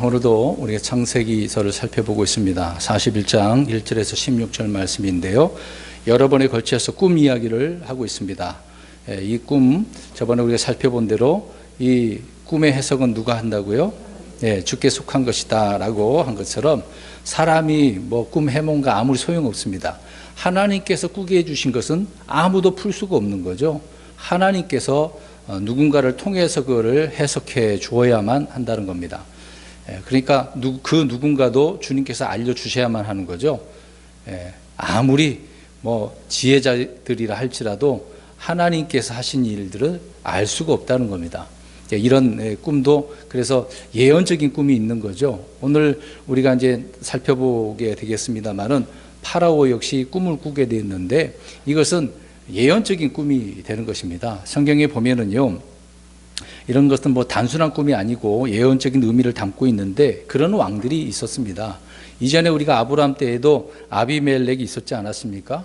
오늘도 우리가 창세기서를 살펴보고 있습니다. 41장 1절에서 16절 말씀인데요. 여러 번에 걸쳐서 꿈 이야기를 하고 있습니다. 이 꿈, 저번에 우리가 살펴본 대로 이 꿈의 해석은 누가 한다고요? 주께 속한 것이다 라고 한 것처럼 사람이 꿈 해몽가 아무리 소용없습니다. 하나님께서 꾸게 해주신 것은 아무도 풀 수가 없는 거죠. 하나님께서 누군가를 통해서 그거를 해석해 주어야만 한다는 겁니다. 그러니까 그 누군가도 주님께서 알려주셔야만 하는 거죠. 아무리 지혜자들이라 할지라도 하나님께서 하신 일들을 알 수가 없다는 겁니다. 이런 꿈도 그래서 예언적인 꿈이 있는 거죠. 오늘 우리가 이제 살펴보게 되겠습니다만은 파라오 역시 꿈을 꾸게 되었는데 이것은 예언적인 꿈이 되는 것입니다. 성경에 보면은요. 이런 것은 단순한 꿈이 아니고 예언적인 의미를 담고 있는데 그런 왕들이 있었습니다. 이전에 우리가 아브라함 때에도 아비멜렉이 있었지 않았습니까?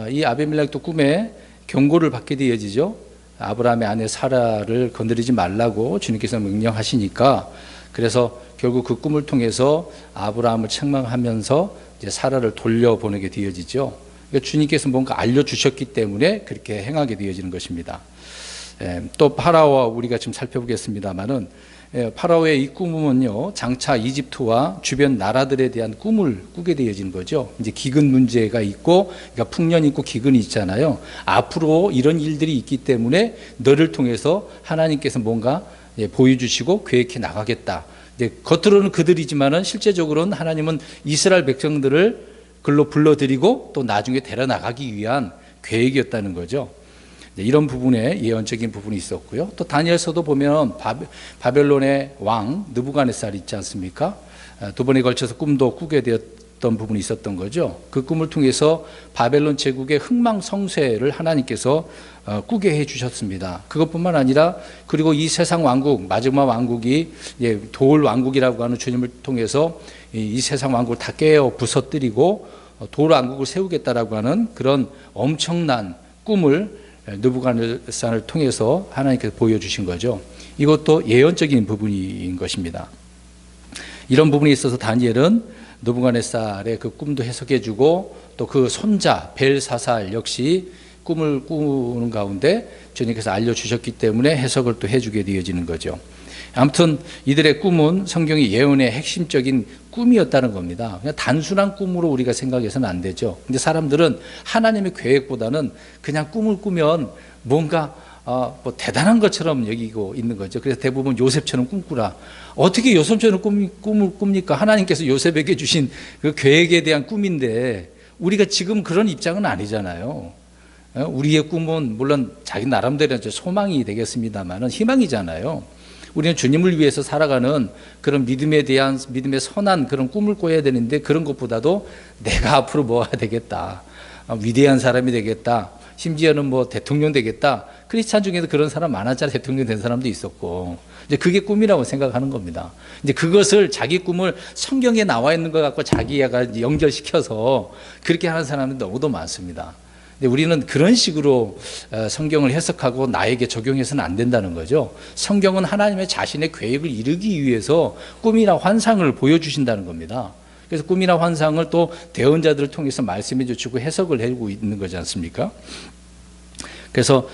이 아비멜렉도 꿈에 경고를 받게 되어지죠. 아브라함의 아내 사라를 건드리지 말라고 주님께서 명령하시니까 그래서 결국 그 꿈을 통해서 아브라함을 책망하면서 이제 사라를 돌려보내게 되어지죠. 그러니까 주님께서 뭔가 알려주셨기 때문에 그렇게 행하게 되어지는 것입니다. 또 파라오와 우리가 지금 살펴보겠습니다만은 파라오의 이 꿈은요 장차 이집트와 주변 나라들에 대한 꿈을 꾸게 되어지는 거죠. 이제 기근 문제가 있고, 그러니까 풍년이 있고 기근이 있잖아요. 앞으로 이런 일들이 있기 때문에 너를 통해서 하나님께서 뭔가 보여주시고 계획해 나가겠다. 이제 겉으로는 그들이지만은 실제적으로는 하나님은 이스라엘 백성들을 글로 불러들이고 또 나중에 데려나가기 위한 계획이었다는 거죠. 이런 부분에 예언적인 부분이 있었고요. 또 다니엘서도 보면 바벨론의 왕 느부갓네살 있지 않습니까? 두 번에 걸쳐서 꿈도 꾸게 되었던 부분이 있었던 거죠. 그 꿈을 통해서 바벨론 제국의 흥망성쇠를 하나님께서 꾸게 해주셨습니다. 그것뿐만 아니라 그리고 이 세상 왕국, 마지막 왕국이 돌 왕국이라고 하는 주님을 통해서 이 세상 왕국을 다 깨어 부서뜨리고 돌 왕국을 세우겠다라고 하는 그런 엄청난 꿈을 느부갓네살을 통해서 하나님께서 보여주신 거죠. 이것도 예언적인 부분인 것입니다. 이런 부분에 있어서 다니엘은 느부갓네살의 그 꿈도 해석해주고 또 그 손자 벨사살 역시 꿈을 꾸는 가운데 주님께서 알려주셨기 때문에 해석을 또 해주게 되어지는 거죠. 아무튼 이들의 꿈은 성경의 예언의 핵심적인 꿈이었다는 겁니다. 그냥 단순한 꿈으로 우리가 생각해서는 안 되죠. 근데 사람들은 하나님의 계획보다는 그냥 꿈을 꾸면 뭔가 대단한 것처럼 여기고 있는 거죠. 그래서 대부분 요셉처럼 꿈꾸라. 어떻게 요셉처럼 꿈을 꿉니까? 하나님께서 요셉에게 주신 그 계획에 대한 꿈인데 우리가 지금 그런 입장은 아니잖아요. 우리의 꿈은 물론 자기 나름대로 소망이 되겠습니다만 희망이잖아요. 우리는 주님을 위해서 살아가는 그런 믿음에 대한 믿음의 선한 그런 꿈을 꿔야 되는데 그런 것보다도 내가 앞으로 뭐 해야 되겠다. 위대한 사람이 되겠다. 심지어는 대통령 되겠다. 크리스찬 중에도 그런 사람 많았잖아요. 대통령 된 사람도 있었고. 이제 그게 꿈이라고 생각하는 겁니다. 이제 그것을 자기 꿈을 성경에 나와 있는 것 갖고 자기가 연결시켜서 그렇게 하는 사람들이 너무도 많습니다. 근데 우리는 그런 식으로 성경을 해석하고 나에게 적용해서는 안 된다는 거죠. 성경은 하나님의 자신의 계획을 이루기 위해서 꿈이나 환상을 보여주신다는 겁니다. 그래서 꿈이나 환상을 또 대언자들을 통해서 말씀해 주시고 해석을 해주고 있는 거지 않습니까? 그래서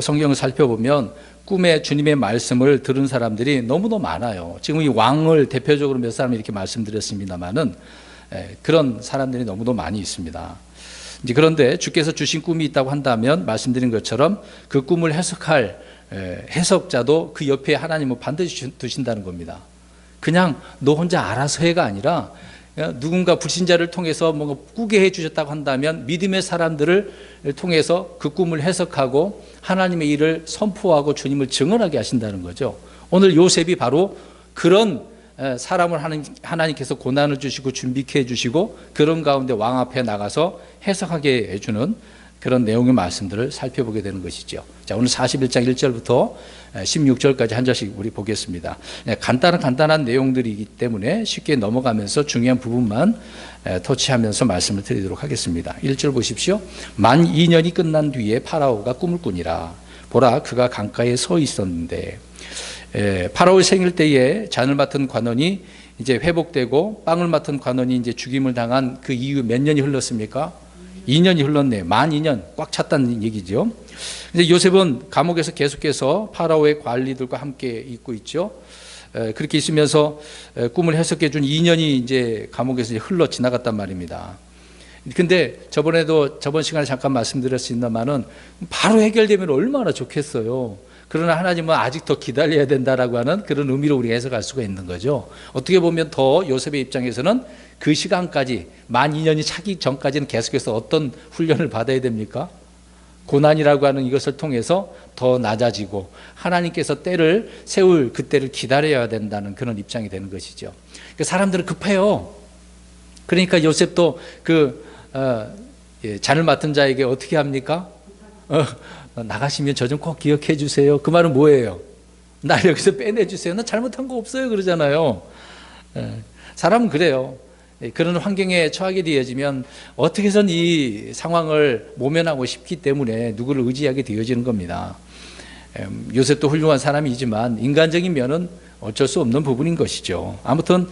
성경을 살펴보면 꿈에 주님의 말씀을 들은 사람들이 너무도 많아요. 지금 이 왕을 대표적으로 몇 사람 이렇게 말씀드렸습니다만은 그런 사람들이 너무도 많이 있습니다. 그런데 주께서 주신 꿈이 있다고 한다면 말씀드린 것처럼 그 꿈을 해석할 해석자도 그 옆에 하나님은 반드시 두신다는 겁니다. 그냥 너 혼자 알아서 해가 아니라 누군가 불신자를 통해서 뭔가 꾸게 해주셨다고 한다면 믿음의 사람들을 통해서 그 꿈을 해석하고 하나님의 일을 선포하고 주님을 증언하게 하신다는 거죠. 오늘 요셉이 바로 그런 사람을 하나님께서 고난을 주시고 준비케 해주시고 그런 가운데 왕 앞에 나가서 해석하게 해주는 그런 내용의 말씀들을 살펴보게 되는 것이죠. 자, 오늘 41장 1절부터 16절까지 한 절씩 우리 보겠습니다. 간단한 내용들이기 때문에 쉽게 넘어가면서 중요한 부분만 터치하면서 말씀을 드리도록 하겠습니다. 1절 보십시오. 만 2년이 끝난 뒤에 파라오가 꿈을 꾸니라. 보라, 그가 강가에 서 있었는데 파라오의 생일 때에 잔을 맡은 관원이 이제 회복되고 빵을 맡은 관원이 이제 죽임을 당한 그 이후 몇 년이 흘렀습니까? 2년이 흘렀네요. 만 2년 꽉 찼다는 얘기죠. 이제 요셉은 감옥에서 계속해서 파라오의 관리들과 함께 있고 있죠. 그렇게 있으면서 꿈을 해석해 준 2년이 이제 감옥에서 흘러 지나갔단 말입니다. 근데 저번 시간에 잠깐 말씀드렸습니다만은 바로 해결되면 얼마나 좋겠어요. 그러나 하나님은 아직 더 기다려야 된다라고 하는 그런 의미로 우리가 해석할 수가 있는 거죠. 어떻게 보면 더 요셉의 입장에서는 그 시간까지 만 2년이 차기 전까지는 계속해서 어떤 훈련을 받아야 됩니까? 고난이라고 하는 이것을 통해서 더 낮아지고 하나님께서 때를 세울 그때를 기다려야 된다는 그런 입장이 되는 것이죠. 사람들은 급해요. 그러니까 요셉도 잔을 맡은 자에게 어떻게 합니까? 나가시면 저 좀 꼭 기억해 주세요. 그 말은 뭐예요? 날 여기서 빼내주세요. 나 잘못한 거 없어요. 그러잖아요. 사람은 그래요. 그런 환경에 처하게 되어지면 어떻게 해서든 이 상황을 모면하고 싶기 때문에 누구를 의지하게 되어지는 겁니다. 요셉도 훌륭한 사람이지만 인간적인 면은 어쩔 수 없는 부분인 것이죠. 아무튼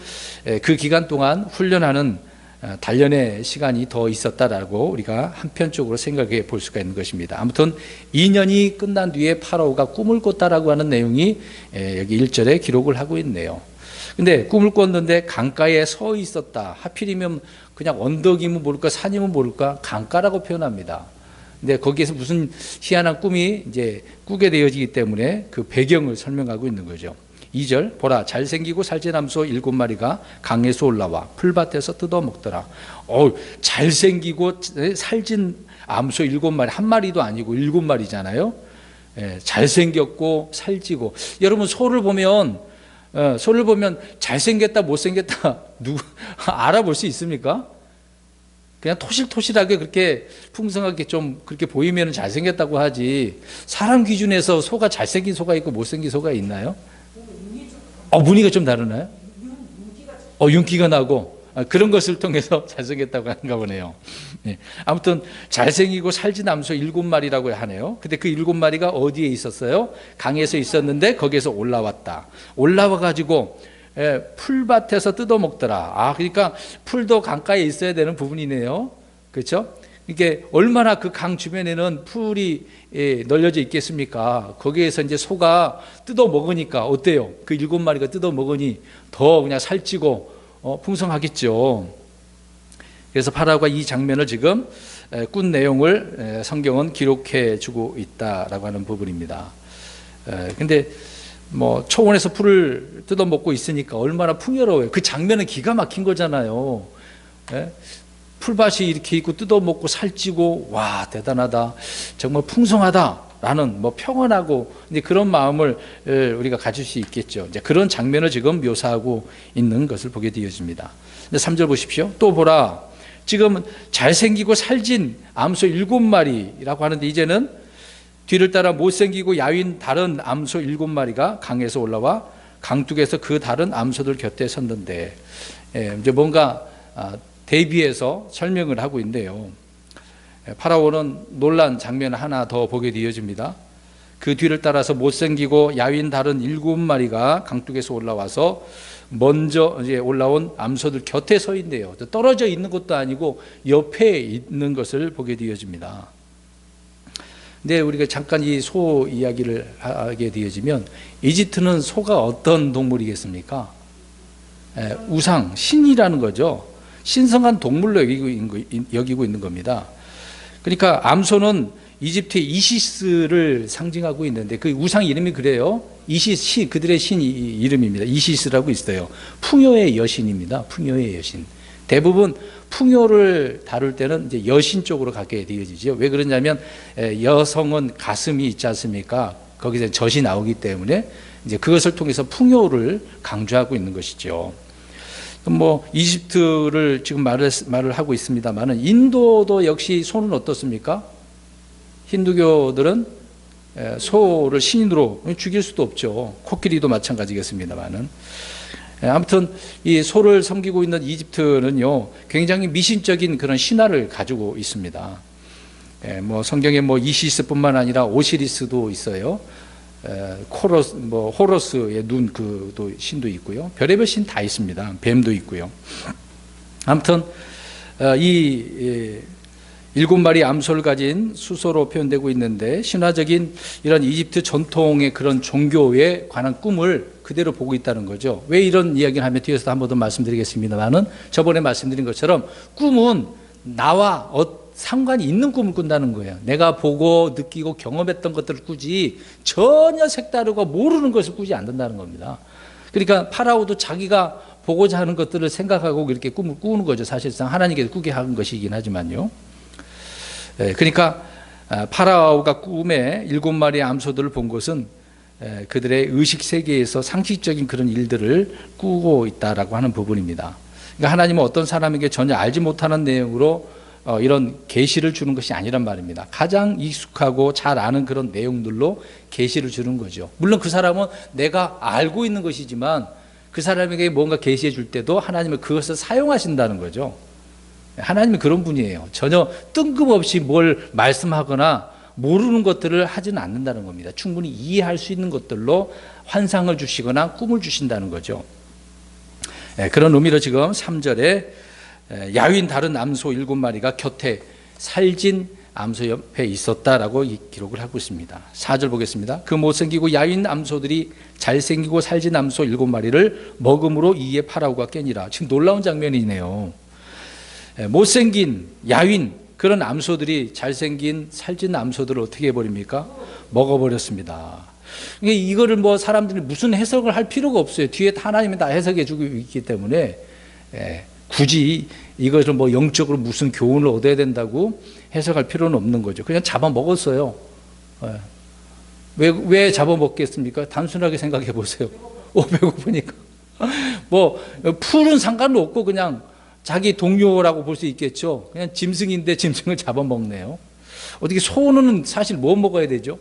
그 기간 동안 훈련하는 단련의 시간이 더 있었다라고 우리가 한편적으로 생각해 볼 수가 있는 것입니다. 아무튼 2년이 끝난 뒤에 파라오가 꿈을 꿨다라고 하는 내용이 여기 1절에 기록을 하고 있네요. 근데 꿈을 꿨는데 강가에 서 있었다. 하필이면 그냥 언덕이면 모를까 산이면 모를까 강가라고 표현합니다. 근데 거기에서 무슨 희한한 꿈이 이제 꾸게 되어지기 때문에 그 배경을 설명하고 있는 거죠. 2절 보라 잘생기고 살찐 암소 7마리가 강에서 올라와 풀밭에서 뜯어먹더라. 잘생기고 살찐 암소 7마리, 한 마리도 아니고 7마리잖아요. 잘생겼고 살찌고. 여러분 소를 보면 잘생겼다 못생겼다 누구 알아볼 수 있습니까? 그냥 토실토실하게 그렇게 풍성하게 좀 그렇게 보이면 잘생겼다고 하지, 사람 기준에서 소가 잘생긴 소가 있고 못생긴 소가 있나요? 무늬가 좀 다르나요? 윤기가 나고 그런 것을 통해서 잘생겼다고 하는가 보네요. 아무튼 잘생기고 살찐 암소 7마리라고 하네요. 근데 그 7마리가 어디에 있었어요? 강에서 있었는데 거기에서 올라와 가지고 풀밭에서 뜯어먹더라. 그러니까 풀도 강가에 있어야 되는 부분이네요. 그렇죠? 이게 얼마나 그 강 주변에는 풀이 널려져 있겠습니까? 거기에서 이제 소가 뜯어 먹으니까 어때요? 그 7마리가 뜯어 먹으니 더 그냥 살찌고 풍성하겠죠. 그래서 파라오가 이 장면을 지금 꾼 내용을 성경은 기록해 주고 있다라고 하는 부분입니다. 근데 초원에서 풀을 뜯어 먹고 있으니까 얼마나 풍요로워요. 그 장면은 기가 막힌 거잖아요. 풀밭이 이렇게 있고 뜯어먹고 살찌고, 와 대단하다, 정말 풍성하다라는 평안하고 이제 그런 마음을 우리가 가질 수 있겠죠. 이제 그런 장면을 지금 묘사하고 있는 것을 보게 되어집니다. 3절 보십시오. 또 보라 지금 잘생기고 살찐 암소 7마리라고 하는데 이제는 뒤를 따라 못생기고 야윈 다른 암소 7마리가 강에서 올라와 강둑에서 그 다른 암소들 곁에 섰는데, 이제 뭔가 대비해서 설명을 하고 있는데요. 파라오는 놀란 장면 하나 더 보게 되어집니다. 그 뒤를 따라서 못생기고 야윈 다른 7마리가 강둑에서 올라와서 먼저 이제 올라온 암소들 곁에 서 있네요. 떨어져 있는 것도 아니고 옆에 있는 것을 보게 되어집니다. 근데 우리가 잠깐 이 소 이야기를 하게 되어지면, 이집트는 소가 어떤 동물이겠습니까? 우상, 신이라는 거죠. 신성한 동물로 여기고 있는 겁니다. 그러니까 암소는 이집트의 이시스를 상징하고 있는데 그 우상 이름이 그래요. 이시스, 그들의 신 이름입니다. 이시스라고 있어요. 풍요의 여신입니다. 풍요의 여신. 대부분 풍요를 다룰 때는 이제 여신 쪽으로 가게 되어지죠. 왜 그러냐면 여성은 가슴이 있지 않습니까? 거기서 젖이 나오기 때문에 이제 그것을 통해서 풍요를 강조하고 있는 것이죠. 이집트를 지금 말을 하고 있습니다만은 인도도 역시 소는 어떻습니까? 힌두교들은 소를 신으로 죽일 수도 없죠. 코끼리도 마찬가지겠습니다만은. 아무튼 이 소를 섬기고 있는 이집트는요 굉장히 미신적인 그런 신화를 가지고 있습니다. 성경에 이시스뿐만 아니라 오시리스도 있어요. 코러스, 호러스의 눈 그도 신도 있고요. 별의별 신 다 있습니다. 뱀도 있고요. 아무튼 이 7마리 암소를 가진 수소로 표현되고 있는데, 신화적인 이런 이집트 전통의 그런 종교에 관한 꿈을 그대로 보고 있다는 거죠. 왜 이런 이야기를 하면 뒤에서 한 번 더 말씀드리겠습니다만은, 저번에 말씀드린 것처럼 꿈은 나와 상관이 있는 꿈을 꾼다는 거예요. 내가 보고 느끼고 경험했던 것들을 꾸지 전혀 색다르고 모르는 것을 꾸지 않는다는 겁니다. 그러니까 파라오도 자기가 보고자 하는 것들을 생각하고 이렇게 꿈을 꾸는 거죠. 사실상 하나님께서 꾸게 한 것이긴 하지만요. 그러니까 파라오가 꿈에 7마리의 암소들을 본 것은 그들의 의식 세계에서 상식적인 그런 일들을 꾸고 있다라고 하는 부분입니다. 그러니까 하나님은 어떤 사람에게 전혀 알지 못하는 내용으로 이런 계시를 주는 것이 아니란 말입니다. 가장 익숙하고 잘 아는 그런 내용들로 계시를 주는 거죠. 물론 그 사람은 내가 알고 있는 것이지만 그 사람에게 뭔가 계시해 줄 때도 하나님은 그것을 사용하신다는 거죠. 하나님은 그런 분이에요. 전혀 뜬금없이 뭘 말씀하거나 모르는 것들을 하지는 않는다는 겁니다. 충분히 이해할 수 있는 것들로 환상을 주시거나 꿈을 주신다는 거죠. 그런 의미로 지금 3절에 야윈 다른 암소 7마리가 곁에 살진 암소 옆에 있었다라고 기록을 하고 있습니다. 4절 보겠습니다. 그 못생기고 야윈 암소들이 잘생기고 살진 암소 7마리를 먹음으로 이에 파라오가 깨니라. 지금 놀라운 장면이네요. 못생긴 야윈 그런 암소들이 잘생긴 살찐 암소들을 어떻게 해버립니까? 먹어버렸습니다. 이거를 사람들이 무슨 해석을 할 필요가 없어요. 뒤에 하나님이 다 해석해 주고 있기 때문에 굳이 이것을 영적으로 무슨 교훈을 얻어야 된다고 해석할 필요는 없는 거죠. 그냥 잡아먹었어요. 왜 잡아먹겠습니까? 단순하게 생각해 보세요. 배고프니까. 풀은 상관도 없고 그냥 자기 동료라고 볼 수 있겠죠. 그냥 짐승인데 짐승을 잡아먹네요. 어떻게 소는 사실 뭐 먹어야 되죠?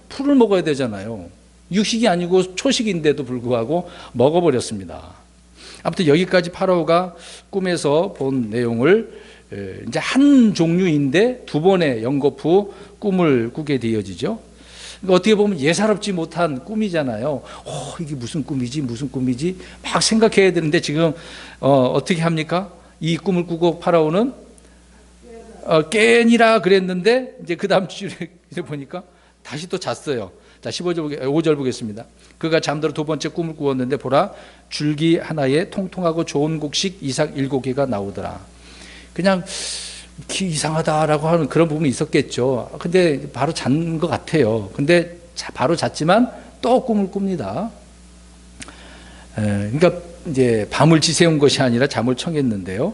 풀을 먹어야 되잖아요. 육식이 아니고 초식인데도 불구하고 먹어버렸습니다. 아무튼 여기까지 파라오가 꿈에서 본 내용을 이제 한 종류인데 두 번의 연거푸 후 꿈을 꾸게 되어지죠. 그러니까 어떻게 보면 예사롭지 못한 꿈이잖아요. 이게 무슨 꿈이지 막 생각해야 되는데 지금 어떻게 합니까? 이 꿈을 꾸고 파라오는 깨니라 그랬는데 이제 그 다음 주에 보니까 다시 또 잤어요. 자, 5절 보겠습니다. 그가 잠들어 두 번째 꿈을 꾸었는데 보라 줄기 하나에 통통하고 좋은 곡식 이삭 7개가 나오더라. 그냥 이상하다라고 하는 그런 부분이 있었겠죠. 근데 바로 잔 것 같아요. 근데 바로 잤지만 또 꿈을 꿉니다. 그러니까 이제 밤을 지새운 것이 아니라 잠을 청했는데요.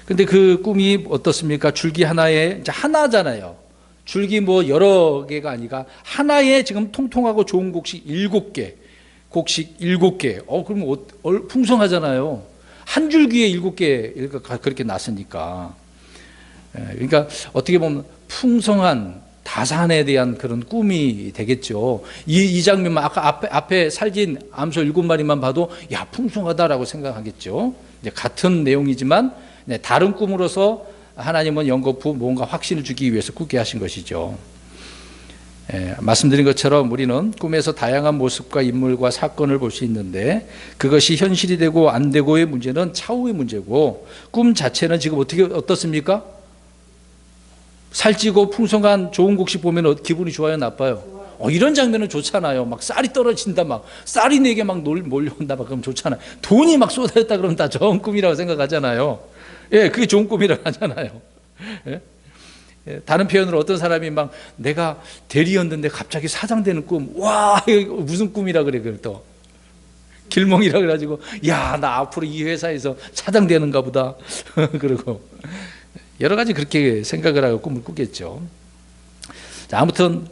근데 그 꿈이 어떻습니까? 줄기 하나에 이제 하나잖아요. 줄기 여러 개가 아니라 하나에 지금 통통하고 좋은 곡식 7개, 곡식 7개. 그럼 풍성하잖아요. 한 줄기에 7개 그렇게 났으니까. 그러니까 어떻게 보면 풍성한 다산에 대한 그런 꿈이 되겠죠. 이 장면만 아까 앞에 살진 암소 7마리만 봐도 야 풍성하다라고 생각하겠죠. 이제 같은 내용이지만 다른 꿈으로서 하나님은 연거푸 뭔가 확신을 주기 위해서 꾸게 하신 것이죠. 말씀드린 것처럼 우리는 꿈에서 다양한 모습과 인물과 사건을 볼 수 있는데 그것이 현실이 되고 안 되고의 문제는 차후의 문제고 꿈 자체는 지금 어떻습니까? 살찌고 풍성한 좋은 곡식 보면 기분이 좋아요, 나빠요? 이런 장면은 좋잖아요. 막 쌀이 떨어진다, 막 쌀이 내게 막 몰려온다, 막 그럼 좋잖아요. 돈이 막 쏟아졌다 그러면 다 좋은 꿈이라고 생각하잖아요. 그게 좋은 꿈이라고 하잖아요. 다른 표현으로 어떤 사람이 막 내가 대리였는데 갑자기 사장 되는 꿈, 와, 이거 무슨 꿈이라 그래, 그걸 또. 길몽이라 그래가지고, 야, 나 앞으로 이 회사에서 사장 되는가 보다. 그러고. 여러 가지 그렇게 생각을 하고 꿈을 꾸겠죠. 자, 아무튼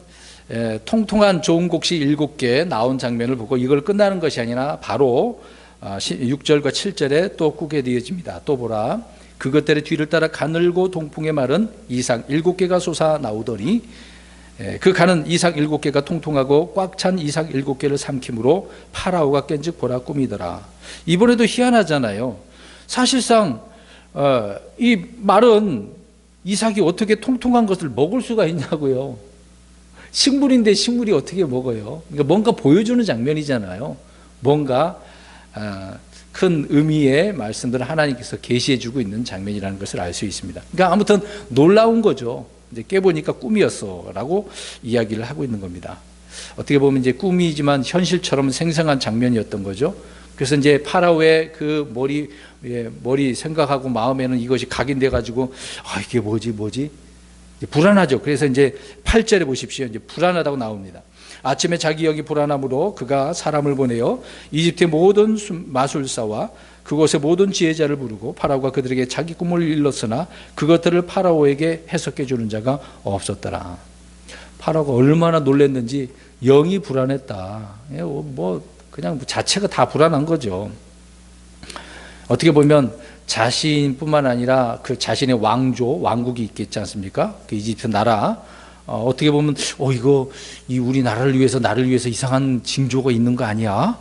통통한 좋은 곡식 7개 나온 장면을 보고 이걸 끝나는 것이 아니라 바로 6절과 7절에 또 꾸게 되어집니다. 또 보라 그것들의 뒤를 따라 가늘고 동풍에 마른 이삭 7개가 솟아 나오더니 그 가는 이삭 7개가 통통하고 꽉 찬 이삭 7개를 삼킴으로 파라오가 깬즉 보라 꿈이더라. 이번에도 희한하잖아요. 사실상 이 마른 이삭이 어떻게 통통한 것을 먹을 수가 있냐고요. 식물인데 식물이 어떻게 먹어요? 그러니까 뭔가 보여주는 장면이잖아요. 뭔가 큰 의미의 말씀들을 하나님께서 계시해주고 있는 장면이라는 것을 알 수 있습니다. 그러니까 아무튼 놀라운 거죠. 이제 깨보니까 꿈이었어라고 이야기를 하고 있는 겁니다. 어떻게 보면 이제 꿈이지만 현실처럼 생생한 장면이었던 거죠. 그래서 이제 파라오의 그 머리 생각하고 마음에는 이것이 각인돼 가지고 이게 뭐지 불안하죠. 그래서 이제 8절에 보십시오. 이제 불안하다고 나옵니다. 아침에 자기 영이 불안함으로 그가 사람을 보내어 이집트의 모든 마술사와 그곳의 모든 지혜자를 부르고 파라오가 그들에게 자기 꿈을 일렀으나 그것들을 파라오에게 해석해 주는 자가 없었더라. 파라오가 얼마나 놀랐는지 영이 불안했다. 뭐 그냥 자체가 다 불안한 거죠. 어떻게 보면 자신뿐만 아니라 그 자신의 왕국이 있겠지 않습니까? 그 이집트 나라. 어떻게 보면 이거 우리 나라를 위해서 나를 위해서 이상한 징조가 있는 거 아니야?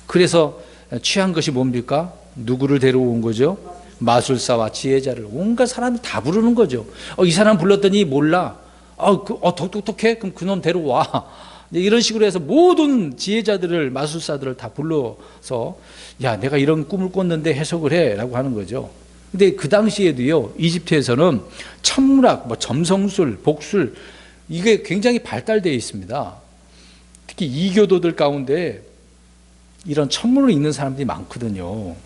그래서 취한 것이 뭡니까? 누구를 데려온 거죠? 마술사와 지혜자를 온갖 사람이 다 부르는 거죠. 이 사람 불렀더니 몰라. 똑똑해? 그럼 그놈 데려와. 이런 식으로 해서 모든 지혜자들을 마술사들을 다 불러서 야 내가 이런 꿈을 꿨는데 해석을 해 라고 하는 거죠. 근데 그 당시에도요 이집트에서는 천문학, 점성술, 복술 이게 굉장히 발달되어 있습니다. 특히 이교도들 가운데 이런 천문을 읽는 사람들이 많거든요.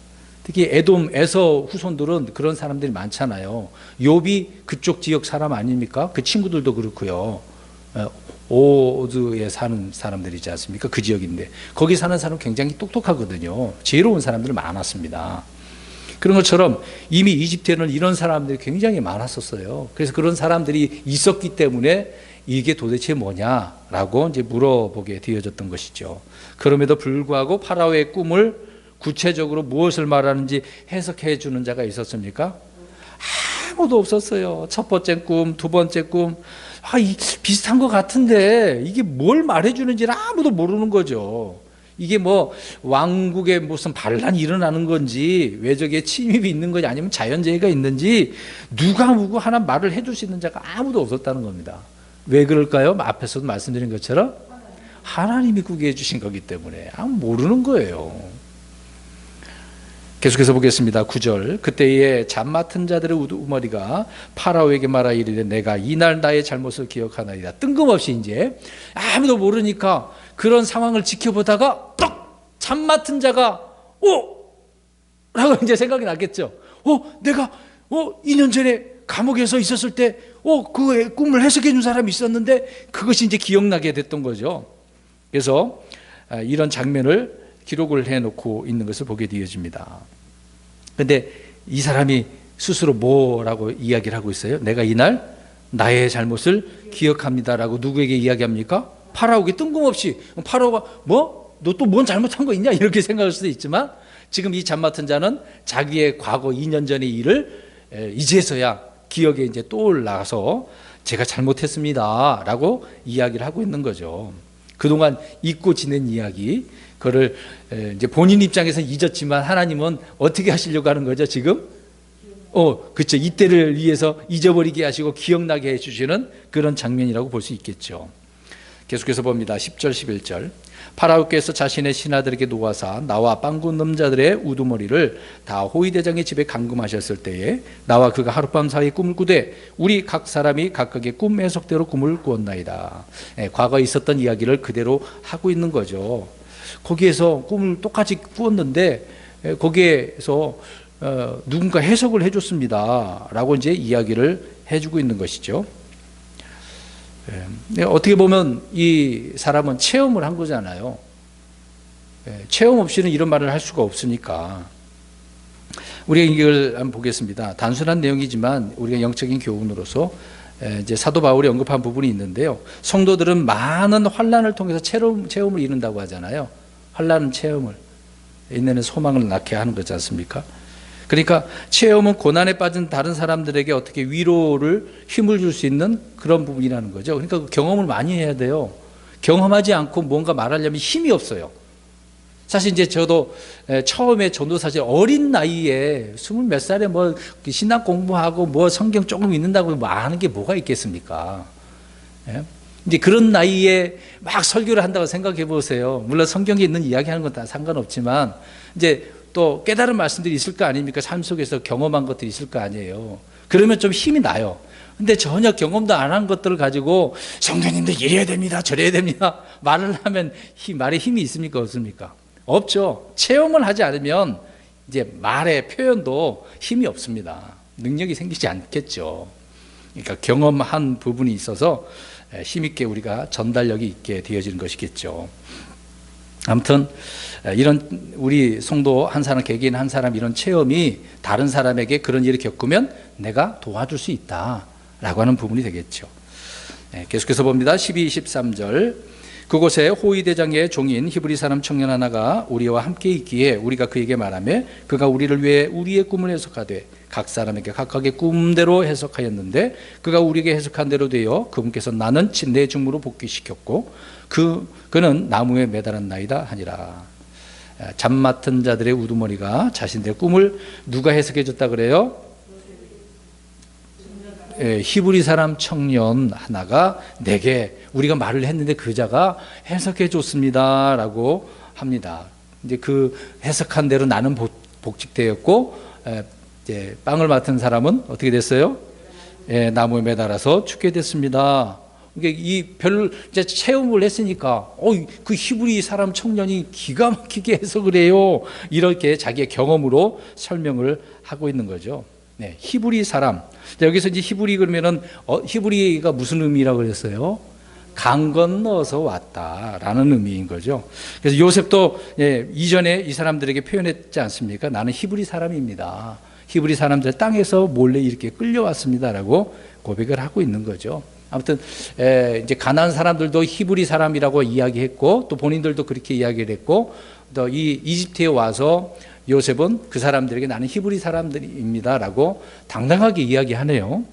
특히 에돔, 에서 후손들은 그런 사람들이 많잖아요. 욥이 그쪽 지역 사람 아닙니까? 그 친구들도 그렇고요. 오즈에 사는 사람들이지 않습니까? 그 지역인데 거기 사는 사람 굉장히 똑똑하거든요. 지혜로운 사람들 많았습니다. 그런 것처럼 이미 이집트에는 이런 사람들이 굉장히 많았었어요. 그래서 그런 사람들이 있었기 때문에 이게 도대체 뭐냐라고 이제 물어보게 되어졌던 것이죠. 그럼에도 불구하고 파라오의 꿈을 구체적으로 무엇을 말하는지 해석해 주는 자가 있었습니까? 아무도 없었어요. 첫 번째 꿈, 두 번째 꿈, 비슷한 것 같은데 이게 뭘 말해주는지를 아무도 모르는 거죠. 이게 왕국에 무슨 반란이 일어나는 건지 외적의 침입이 있는 건지 아니면 자연재해가 있는지 누가 하나 말을 해줄 수 있는 자가 아무도 없었다는 겁니다. 왜 그럴까요? 앞에서도 말씀드린 것처럼 하나님이 구비해 주신 거기 때문에 모르는 거예요. 계속해서 보겠습니다. 9절. 그때에 잠 맡은 자들의 우두머리가 파라오에게 말하 이르되 내가 이날 나의 잘못을 기억하나이다. 뜬금없이 이제 아무도 모르니까 그런 상황을 지켜보다가 잠 맡은 자가 라고 이제 생각이 났겠죠. 내가 2년 전에 감옥에서 있었을 때 그 꿈을 해석해 준 사람이 있었는데 그것이 이제 기억나게 됐던 거죠. 그래서 이런 장면을 기록을 해놓고 있는 것을 보게 되어집니다. 그런데 이 사람이 스스로 뭐라고 이야기를 하고 있어요? 내가 이날 나의 잘못을 기억합니다라고 누구에게 이야기합니까? 파라오에게 뜬금없이. 파라오가 너 또 뭔 잘못한 거 있냐? 이렇게 생각할 수도 있지만 지금 이 잠 맡은 자는 자기의 과거 2년 전의 일을 이제서야 기억에 이제 떠올라서 제가 잘못했습니다 라고 이야기를 하고 있는 거죠. 그동안 잊고 지낸 이야기, 그거를 이제 본인 입장에서는 잊었지만 하나님은 어떻게 하시려고 하는 거죠, 지금? 그렇죠. 이때를 위해서 잊어버리게 하시고 기억나게 해주시는 그런 장면이라고 볼 수 있겠죠. 계속해서 봅니다. 10절, 11절. 파라오께서 자신의 신하들에게 놓아사 나와 빵 굽는 자들의 우두머리를 다 호위대장의 집에 감금하셨을 때에 나와 그가 하룻밤 사이에 꿈을 꾸되 우리 각 사람이 각각의 꿈 해석대로 꿈을 꾸었나이다. 과거에 있었던 이야기를 그대로 하고 있는 거죠. 거기에서 꿈을 똑같이 꾸었는데 거기에서 누군가 해석을 해줬습니다 라고 이제 이야기를 해주고 있는 것이죠. 어떻게 보면 이 사람은 체험을 한 거잖아요. 체험 없이는 이런 말을 할 수가 없으니까. 우리가 이걸 한번 보겠습니다. 단순한 내용이지만 우리가 영적인 교훈으로서 이제 사도 바울이 언급한 부분이 있는데요. 성도들은 많은 환난을 통해서 체험을 이룬다고 하잖아요. 환난은 체험을, 인내는 소망을 낳게 하는 거지 않습니까? 그러니까 체험은 고난에 빠진 다른 사람들에게 어떻게 위로를 힘을 줄 수 있는 그런 부분이라는 거죠. 그러니까 그 경험을 많이 해야 돼요. 경험하지 않고 뭔가 말하려면 힘이 없어요. 사실 이제 저도 처음에 전도 사실 어린 나이에 20몇 살에 신학 공부하고 성경 조금 읽는다고 아는 게 뭐가 있겠습니까? 이제 그런 나이에 막 설교를 한다고 생각해 보세요. 물론 성경에 있는 이야기하는 건 다 상관없지만 이제 또 깨달은 말씀들이 있을 거 아닙니까? 삶 속에서 경험한 것들이 있을 거 아니에요. 그러면 좀 힘이 나요. 근데 전혀 경험도 안 한 것들을 가지고 성도님들 이래야 됩니다, 저래야 됩니다 말을 하면 말에 힘이 있습니까, 없습니까? 없죠. 체험을 하지 않으면 이제 말의 표현도 힘이 없습니다. 능력이 생기지 않겠죠. 그러니까 경험한 부분이 있어서 힘있게 우리가 전달력이 있게 되어지는 것이겠죠. 아무튼 이런 우리 성도 한 사람, 개개인 한 사람 이런 체험이 다른 사람에게 그런 일을 겪으면 내가 도와줄 수 있다라고 하는 부분이 되겠죠. 계속해서 봅니다. 12, 13절. 그곳에 호위대장의 종인 히브리 사람 청년 하나가 우리와 함께 있기에 우리가 그에게 말하며 그가 우리를 위해 우리의 꿈을 해석하되 각 사람에게 각각의 꿈대로 해석하였는데 그가 우리에게 해석한 대로 되어 그분께서 나는 내 중무로 복귀시켰고 그는 나무에 매달았나이다 하니라. 잠 맡은 자들의 우두머리가 자신들의 꿈을 누가 해석해 줬다 그래요? 히브리 사람 청년 하나가 내게 우리가 말을 했는데 그 자가 해석해 줬습니다 라고 합니다. 이제 그 해석한 대로 나는 복직되었고 이제 빵을 맡은 사람은 어떻게 됐어요? 나무에 매달아서 죽게 됐습니다. 이 별 이제 체험을 했으니까 그 히브리 사람 청년이 기가 막히게 해석을 해요. 이렇게 자기의 경험으로 설명을 하고 있는 거죠. 히브리 사람. 여기서 이제 히브리 그러면은 히브리가 무슨 의미라고 그랬어요? 강 건너서 왔다라는 의미인 거죠. 그래서 요셉도 이전에 이 사람들에게 표현했지 않습니까? 나는 히브리 사람입니다. 히브리 사람들 땅에서 몰래 이렇게 끌려왔습니다라고 고백을 하고 있는 거죠. 아무튼 이제 가나안 사람들도 히브리 사람이라고 이야기했고 또 본인들도 그렇게 이야기를 했고 또 이 이집트에 와서 요셉은 그 사람들에게 나는 히브리 사람들입니다라고 당당하게 이야기하네요.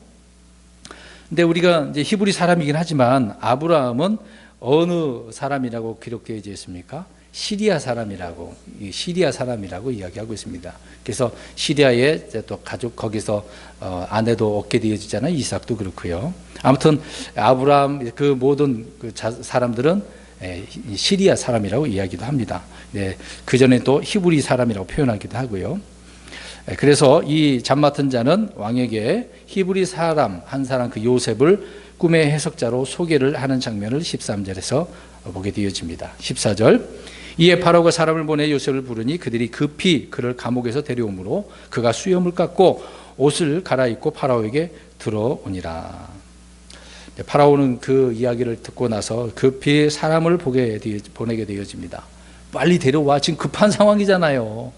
근데 우리가 이제 히브리 사람이긴 하지만 아브라함은 어느 사람이라고 기록되어 있습니까? 시리아 사람이라고 이야기하고 있습니다. 그래서 시리아에 또 가족 거기서 아내도 얻게 되어지잖아요. 이삭도 그렇고요. 아무튼 아브라함 그 모든 그 사람들은 시리아 사람이라고 이야기도 합니다. 그 전에 또 히브리 사람이라고 표현하기도 하고요. 그래서 이 잠 맡은 자는 왕에게 히브리 사람 한 사람 그 요셉을 꿈의 해석자로 소개를 하는 장면을 13절에서 보게 되어집니다. 14절. 이에 파라오가 사람을 보내 요셉을 부르니 그들이 급히 그를 감옥에서 데려오므로 그가 수염을 깎고 옷을 갈아입고 파라오에게 들어오니라. 파라오는 그 이야기를 듣고 나서 급히 사람을 보내게 되어집니다. 빨리 데려와. 지금 급한 상황이잖아요.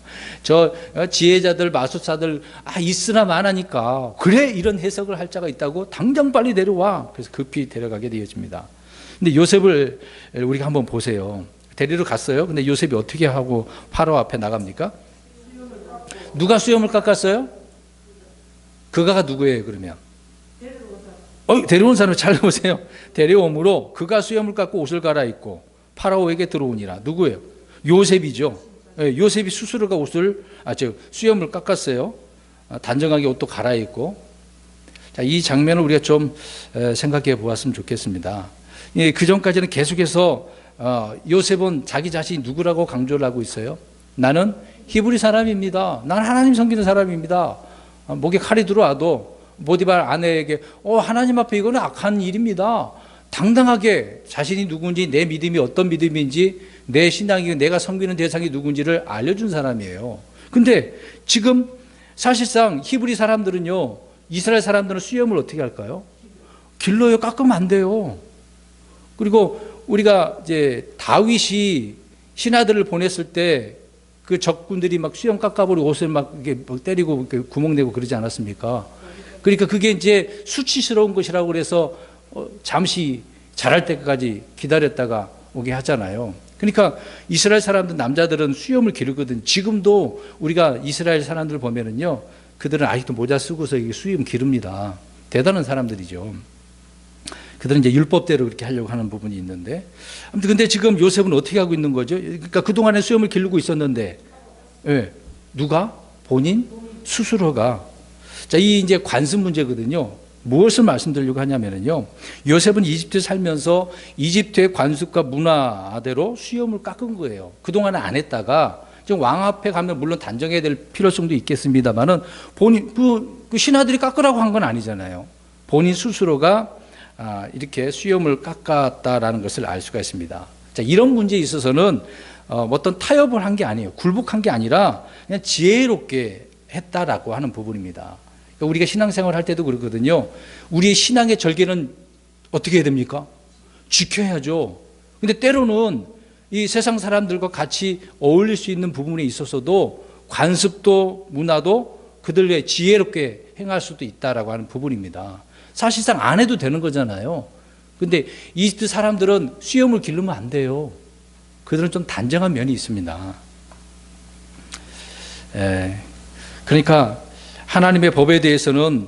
저 지혜자들 마술사들 있으나 마나니까 그래 이런 해석을 할 자가 있다고 당장 빨리 데려와. 그래서 급히 데려가게 되어집니다. 근데 요셉을 우리가 한번 보세요. 데리러 갔어요. 근데 요셉이 어떻게 하고 파라오 앞에 나갑니까? 누가 수염을 깎았어요? 그가가 누구예요 그러면? 데려온 사람을 잘 보세요. 데려옴으로 그가 수염을 깎고 옷을 갈아입고 파라오에게 들어오니라. 누구예요? 요셉이죠. 요셉이 스스로가 수염을 깎았어요. 단정하게 옷도 갈아입고. 자, 이 장면을 우리가 좀 생각해 보았으면 좋겠습니다. 그 전까지는 계속해서 요셉은 자기 자신이 누구라고 강조를 하고 있어요. 나는 히브리 사람입니다. 난 하나님 섬기는 사람입니다. 목에 칼이 들어와도 보디발 아내에게 하나님 앞에 이거는 악한 일입니다. 당당하게 자신이 누군지 내 믿음이 어떤 믿음인지 내 신앙이 내가 섬기는 대상이 누군지를 알려준 사람이에요. 근데 지금 사실상 히브리 사람들은요, 이스라엘 사람들은 수염을 어떻게 할까요? 길러요. 깎으면 안 돼요. 그리고 우리가 이제 다윗이 신하들을 보냈을 때 그 적군들이 막 수염 깎아버리고 옷을 막 이렇게 때리고 구멍 내고 그러지 않았습니까? 그러니까 그게 이제 수치스러운 것이라고 그래서 잠시 자랄 때까지 기다렸다가 오게 하잖아요. 그러니까 이스라엘 사람들 남자들은 수염을 기르거든. 지금도 우리가 이스라엘 사람들 보면은요, 그들은 아직도 모자 쓰고서 수염 기릅니다. 대단한 사람들이죠. 그들은 이제 율법대로 그렇게 하려고 하는 부분이 있는데, 아무튼 근데 지금 요셉은 어떻게 하고 있는 거죠? 그러니까 그동안에 수염을 기르고 있었는데, 누가? 본인 스스로가. 자, 이 이제 관습 문제거든요. 무엇을 말씀드리려고 하냐면요, 요셉은 이집트에 살면서 이집트의 관습과 문화대로 수염을 깎은 거예요. 그동안은 안 했다가 지금 왕 앞에 가면 물론 단정해야 될 필요성도 있겠습니다만은 본인 그 신하들이 깎으라고 한 건 아니잖아요. 본인 스스로가 이렇게 수염을 깎았다라는 것을 알 수가 있습니다. 자, 이런 문제에 있어서는 어떤 타협을 한 게 아니에요. 굴복한 게 아니라 그냥 지혜롭게 했다라고 하는 부분입니다. 그러니까 우리가 신앙생활 할 때도 그렇거든요. 우리의 신앙의 절개는 어떻게 해야 됩니까? 지켜야죠. 근데 때로는 이 세상 사람들과 같이 어울릴 수 있는 부분에 있어서도 관습도 문화도 그들의 지혜롭게 행할 수도 있다라고 하는 부분입니다. 사실상 안 해도 되는 거잖아요. 근데 이집트 사람들은 수염을 기르면 안 돼요. 그들은 좀 단정한 면이 있습니다. 그러니까 하나님의 법에 대해서는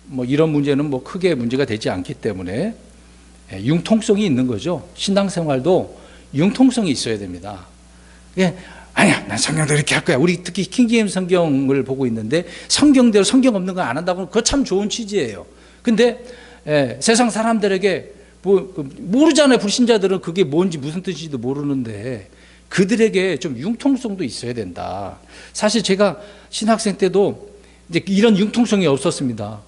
뭐 이런 문제는 뭐 크게 문제가 되지 않기 때문에 융통성이 있는 거죠. 신앙생활도 융통성이 있어야 됩니다. 아니야, 난 성경대로 이렇게 할 거야. 우리 특히 킹제임스 성경을 보고 있는데 성경대로 성경 없는 거 안 한다고 그거 참 좋은 취지예요. 근데 세상 사람들에게 모르잖아요. 불신자들은 그게 뭔지 무슨 뜻인지도 모르는데 그들에게 좀 융통성도 있어야 된다. 사실 제가 신학생 때도 이제 이런 융통성이 없었습니다.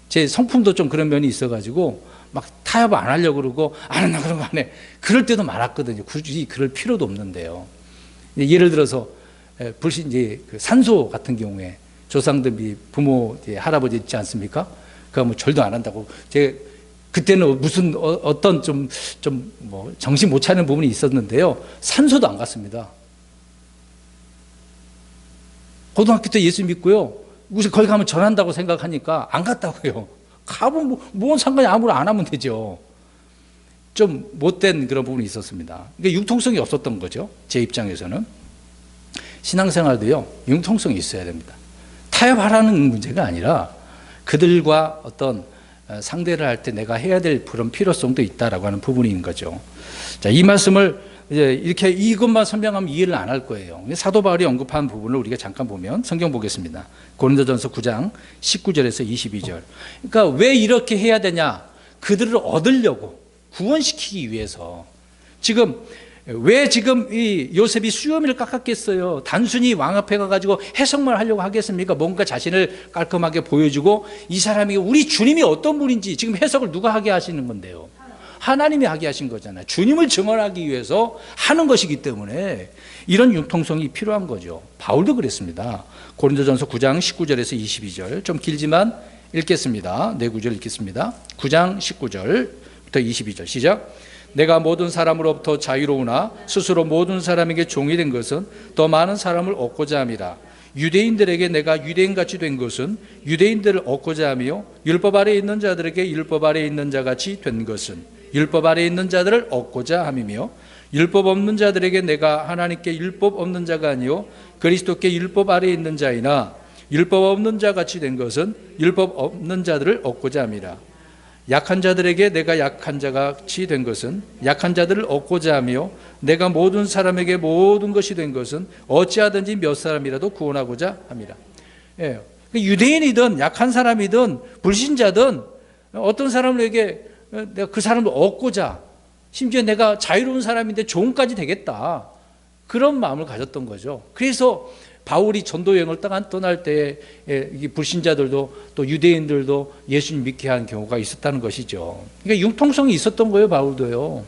제 성품도 좀 그런 면이 있어가지고 막 타협 안 하려고 그러고 나 그런 거 안 해. 그럴 때도 많았거든요. 굳이 그럴 필요도 없는데요. 예를 들어서 불신제 그 산소 같은 경우에 조상들이 부모 할아버지 있지 않습니까? 그거 뭐 절도 안 한다고 제 그때는 무슨 어떤 좀 뭐 정신 못 차리는 부분이 있었는데요. 산소도 안 갔습니다. 고등학교 때 예수 믿고요. 무슨 거기 가면 전한다고 생각하니까 안 갔다고요. 가면 뭔 상관이 아무나 안 하면 되죠. 좀 못된 그런 부분이 있었습니다. 그러니까 융통성이 없었던 거죠. 제 입장에서는. 신앙생활도요, 융통성이 있어야 됩니다. 타협하라는 문제가 아니라 그들과 어떤 상대를 할 때 내가 해야 될 그런 필요성도 있다라고 하는 부분인 거죠. 자, 이 말씀을 이제 이렇게 이것만 설명하면 이해를 안 할 거예요. 사도 바울이 언급한 부분을 우리가 잠깐 보면 성경 보겠습니다. 고린도전서 9장 19절에서 22절. 그러니까 왜 이렇게 해야 되냐? 그들을 얻으려고, 구원시키기 위해서. 왜 지금 이 요셉이 수염을 깎았겠어요? 단순히 왕 앞에 가가지고 해석만 하려고 하겠습니까? 뭔가 자신을 깔끔하게 보여주고 이 사람이 우리 주님이 어떤 분인지 지금 해석을 누가 하게 하시는 건데요? 하나님이 하게 하신 거잖아요. 주님을 증언하기 위해서 하는 것이기 때문에 이런 융통성이 필요한 거죠. 바울도 그랬습니다. 고린도전서 9장 19절에서 22절 좀 길지만 읽겠습니다. 네 구절 읽겠습니다. 9장 19절부터 22절 시작. 내가 모든 사람으로부터 자유로우나 스스로 모든 사람에게 종이 된 것은 더 많은 사람을 얻고자 함이라. 유대인들에게 내가 유대인같이 된 것은 유대인들을 얻고자 하며 율법 아래에 있는 자들에게 율법 아래에 있는 자같이 된 것은 율법 아래에 있는 자들을 얻고자 함이며 율법 없는 자들에게 내가 하나님께 율법 없는 자가 아니요 그리스도께 율법 아래에 있는 자이나 율법 없는 자같이 된 것은 율법 없는 자들을 얻고자 함이라. 약한 자들에게 내가 약한 자같이 된 것은 약한 자들을 얻고자 하며 내가 모든 사람에게 모든 것이 된 것은 어찌하든지 몇 사람이라도 구원하고자 함이라. 유대인이든 약한 사람이든 불신자든 어떤 사람에게 내가 그 사람을 얻고자, 심지어 내가 자유로운 사람인데 종까지 되겠다, 그런 마음을 가졌던 거죠. 그래서 바울이 전도 여행을 떠날 때 불신자들도 또 유대인들도 예수님 믿게 한 경우가 있었다는 것이죠. 그러니까 융통성이 있었던 거예요, 바울도요.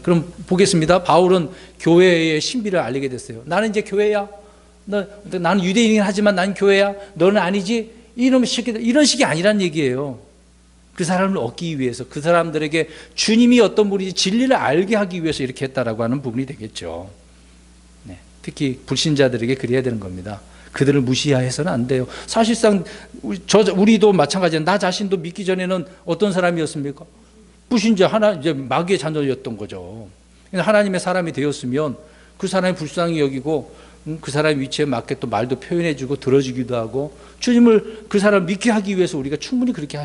그럼 보겠습니다. 바울은 교회의 신비를 알리게 됐어요. 나는 이제 교회야. 나는 유대인이긴 하지만 난 교회야. 너는 아니지. 이런 식이 아니란 얘기예요. 그 사람을 얻기 위해서, 그 사람들에게 주님이 어떤 분인지 진리를 알게 하기 위해서 이렇게 했다라고 하는 부분이 되겠죠. 네. 특히 불신자들에게 그래야 되는 겁니다. 그들을 무시해서는 안 돼요. 사실상 우리도 마찬가지예요. 나 자신도 믿기 전에는 어떤 사람이었습니까? 불신자, 이제 마귀의 자녀였던 거죠. 하나님의 사람이 되었으면 그 사람이 불쌍히 여기고 그 사람의 위치에 맞게 또 말도 표현해주고 들어주기도 하고 주님을 그 사람을 믿게 하기 위해서 우리가 충분히 그렇게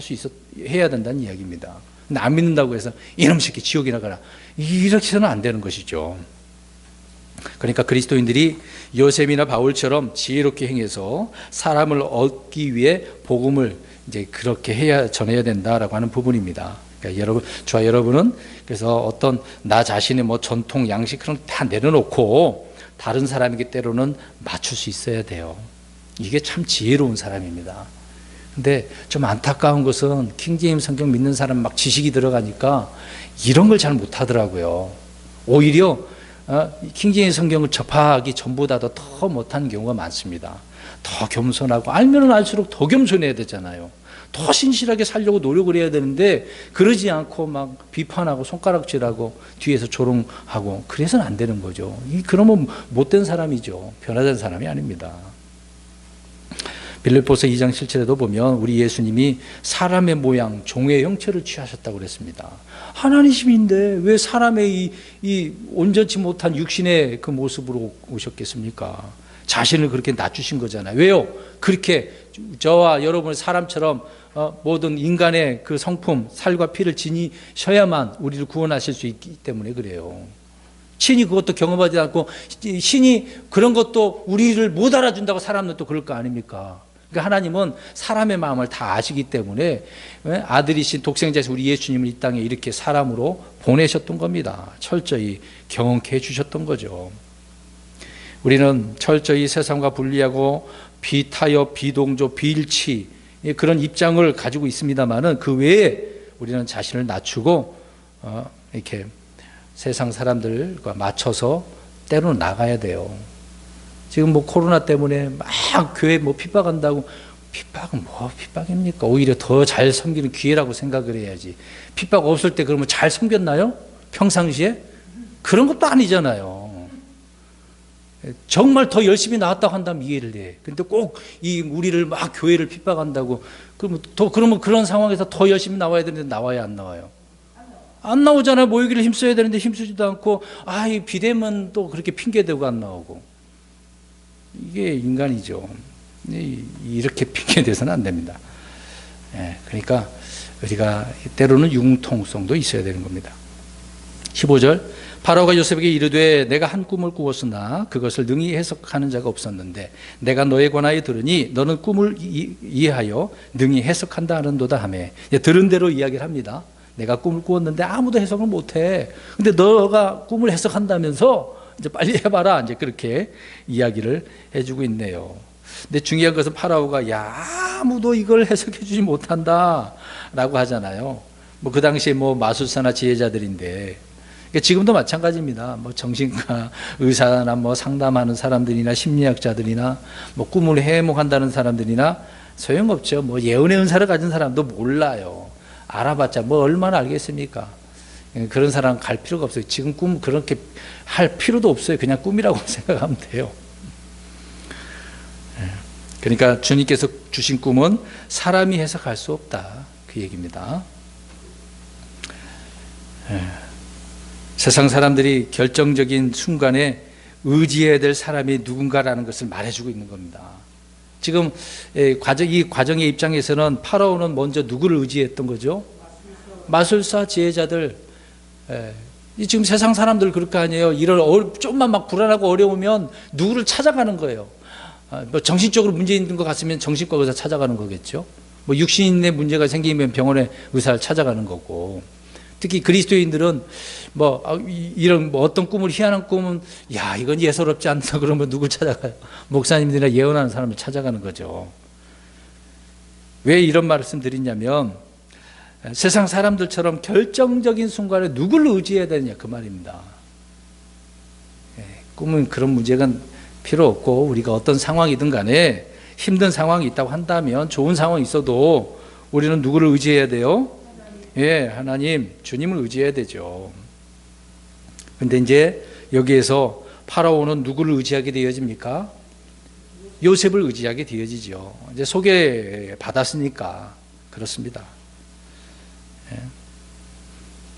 해야 된다는 이야기입니다. 근데 안 믿는다고 해서 이놈 새끼 지옥이나 가라, 이렇게 해서는 안 되는 것이죠. 그러니까 그리스도인들이 요셉이나 바울처럼 지혜롭게 행해서 사람을 얻기 위해 복음을 이제 그렇게 해야 전해야 된다라고 하는 부분입니다. 그러니까 여러분, 저와 여러분은 그래서 어떤 나 자신의 뭐 전통 양식 그런 다 내려놓고 다른 사람에게 때로는 맞출 수 있어야 돼요. 이게 참 지혜로운 사람입니다. 근데 좀 안타까운 것은 킹제임스 성경 믿는 사람 막 지식이 들어가니까 이런 걸 잘 못하더라고요. 오히려 킹제임스 성경을 접하기 전보다도 더 못한 경우가 많습니다. 더 겸손하고 알면은 알수록 더 겸손해야 되잖아요. 더 신실하게 살려고 노력을 해야 되는데 그러지 않고 막 비판하고 손가락질하고 뒤에서 조롱하고 그래서는 안 되는 거죠. 그러면 못된 사람이죠. 변화된 사람이 아닙니다. 빌립보서 2장 7절에도 보면 우리 예수님이 사람의 모양, 종의 형체를 취하셨다고 그랬습니다. 하나님이신데 왜 사람의 이 온전치 못한 육신의 그 모습으로 오셨겠습니까? 자신을 그렇게 낮추신 거잖아요. 왜요? 그렇게 저와 여러분의 사람처럼 모든 인간의 그 성품, 살과 피를 지니셔야만 우리를 구원하실 수 있기 때문에 그래요. 신이 그것도 경험하지 않고 신이 그런 것도 우리를 못 알아준다고 사람들도 그럴 거 아닙니까? 그러니까 하나님은 사람의 마음을 다 아시기 때문에 아들이신 독생자이신 우리 예수님을 이 땅에 이렇게 사람으로 보내셨던 겁니다. 철저히 경험케 해주셨던 거죠. 우리는 철저히 세상과 분리하고 비타협, 비동조, 비일치 그런 입장을 가지고 있습니다만은 그 외에 우리는 자신을 낮추고 이렇게 세상 사람들과 맞춰서 때로는 나가야 돼요. 지금 뭐 코로나 때문에 막 교회 뭐 핍박한다고, 핍박은 뭐 핍박입니까? 오히려 더 잘 섬기는 기회라고 생각을 해야지. 핍박 없을 때 그러면 잘 섬겼나요? 평상시에? 그런 것도 아니잖아요. 정말 더 열심히 나왔다고 한다면 이해를 해. 근데 꼭 우리를 막 교회를 핍박한다고 그러면 그런 상황에서 더 열심히 나와야 되는데 나와야 안 나와요? 안 나오잖아요. 모이기를 힘써야 되는데 힘쓰지도 않고 이 비대면 또 그렇게 핑계대고 안 나오고. 이게 인간이죠. 이렇게 핑계대서는 안 됩니다. 그러니까 우리가 때로는 융통성도 있어야 되는 겁니다. 15절 파라오가 요셉에게 이르되 내가 한 꿈을 꾸었으나 그것을 능히 해석하는 자가 없었는데 내가 너에 관하여 들으니 너는 꿈을 이해하여 능히 해석한다 하는도다 하며 들은 대로 이야기를 합니다. 내가 꿈을 꾸었는데 아무도 해석을 못해. 근데 너가 꿈을 해석한다면서 이제 빨리 해봐라. 이제 그렇게 이야기를 해주고 있네요. 근데 중요한 것은 파라오가 아무도 이걸 해석해 주지 못한다라고 하잖아요. 뭐 그 당시에 뭐 마술사나 지혜자들인데 그러니까 지금도 마찬가지입니다. 뭐 정신과 의사나 뭐 상담하는 사람들이나 심리학자들이나 뭐 꿈을 해몽한다는 사람들이나 소용없죠. 뭐 예언의 은사를 가진 사람도 몰라요. 알아봤자 뭐 얼마나 알겠습니까? 그런 사람 갈 필요가 없어요. 지금 꿈 그렇게 할 필요도 없어요. 그냥 꿈이라고 생각하면 돼요. 그러니까 주님께서 주신 꿈은 사람이 해석할 수 없다. 그 얘기입니다. 세상 사람들이 결정적인 순간에 의지해야 될 사람이 누군가라는 것을 말해주고 있는 겁니다. 지금 이 과정의 입장에서는 파라오는 먼저 누구를 의지했던 거죠? 마술사, 지혜자들. 지금 세상 사람들 그렇게 아니에요. 좀만 막 불안하고 어려우면 누구를 찾아가는 거예요. 뭐 정신적으로 문제 있는 것 같으면 정신과 의사 찾아가는 거겠죠. 뭐 육신에 문제가 생기면 병원에 의사를 찾아가는 거고. 특히 그리스도인들은 이런 어떤 꿈을 희한한 꿈은 이건 예사롭지 않다 그러면 누굴 찾아가요? 목사님들이나 예언하는 사람을 찾아가는 거죠. 왜 이런 말씀 드리냐면 세상 사람들처럼 결정적인 순간에 누구를 의지해야 되느냐 그 말입니다. 꿈은 그런 문제가 필요 없고 우리가 어떤 상황이든 간에 힘든 상황이 있다고 한다면 좋은 상황이 있어도 우리는 누구를 의지해야 돼요? 하나님, 주님을 의지해야 되죠. 그런데 이제 여기에서 파라오는 누구를 의지하게 되어집니까? 요셉을 의지하게 되어지죠. 이제 소개받았으니까 그렇습니다.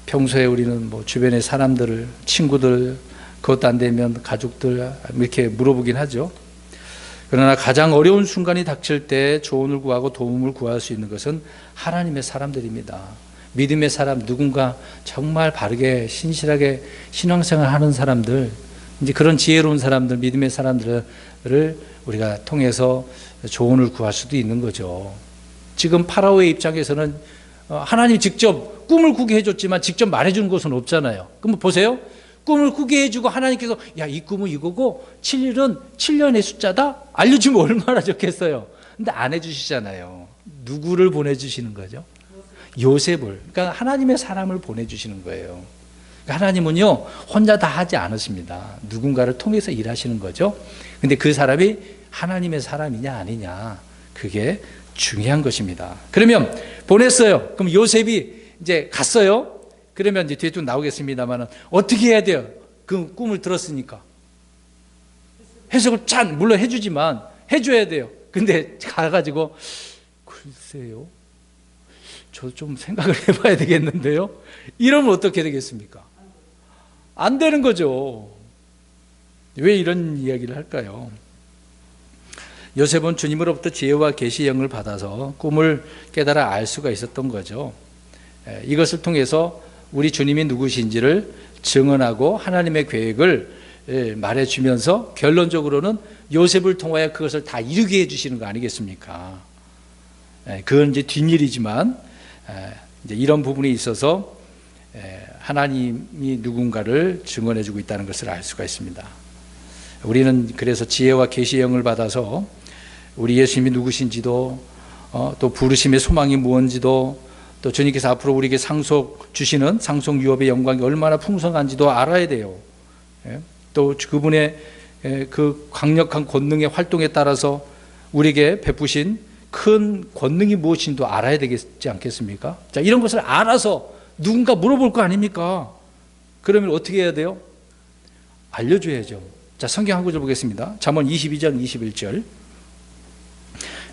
평소에 우리는 뭐 주변의 사람들을, 친구들, 그것도 안 되면 가족들 이렇게 물어보긴 하죠. 그러나 가장 어려운 순간이 닥칠 때 조언을 구하고 도움을 구할 수 있는 것은 하나님의 사람들입니다. 믿음의 사람, 누군가 정말 바르게 신실하게 신앙생활 하는 사람들, 이제 그런 지혜로운 사람들, 믿음의 사람들을 우리가 통해서 조언을 구할 수도 있는 거죠. 지금 파라오의 입장에서는 하나님이 직접 꿈을 꾸게 해줬지만 직접 말해주는 것은 없잖아요. 그럼 보세요. 꿈을 꾸게 해주고 하나님께서 야, 이 꿈은 이거고 7일은 7년의 숫자다? 알려주면 얼마나 좋겠어요. 근데 안 해주시잖아요. 누구를 보내주시는 거죠? 요셉을. 그러니까 하나님의 사람을 보내주시는 거예요. 그러니까 하나님은요, 혼자 다 하지 않으십니다. 누군가를 통해서 일하시는 거죠. 근데 그 사람이 하나님의 사람이냐 아니냐, 그게 중요한 것입니다. 그러면 보냈어요. 그럼 요셉이 이제 갔어요. 그러면 이제 뒤에 좀 나오겠습니다만 어떻게 해야 돼요? 그 꿈을 들었으니까 해석을 물론 해주지만 해줘야 돼요. 근데 가가지고 글쎄요, 저 좀 생각을 해봐야 되겠는데요. 이러면 어떻게 되겠습니까? 안 되는 거죠. 왜 이런 이야기를 할까요? 요셉은 주님으로부터 지혜와 계시의 영을 받아서 꿈을 깨달아 알 수가 있었던 거죠. 이것을 통해서 우리 주님이 누구신지를 증언하고 하나님의 계획을 말해주면서 결론적으로는 요셉을 통하여 그것을 다 이루게 해주시는 거 아니겠습니까? 그건 이제 뒷일이지만 이제 이런 부분이 있어서 하나님이 누군가를 증언해주고 있다는 것을 알 수가 있습니다. 우리는 그래서 지혜와 계시의 영을 받아서 우리 예수님이 누구신지도 또 부르심의 소망이 무엇인지도 또 주님께서 앞으로 우리에게 주시는 상속 유업의 영광이 얼마나 풍성한지도 알아야 돼요. 또 그분의 그 강력한 권능의 활동에 따라서 우리에게 베푸신 큰 권능이 무엇인지도 알아야 되겠지 않겠습니까? 자, 이런 것을 알아서 누군가 물어볼 거 아닙니까? 그러면 어떻게 해야 돼요? 알려줘야죠. 자, 성경 한 구절 보겠습니다. 잠언 22장 21절.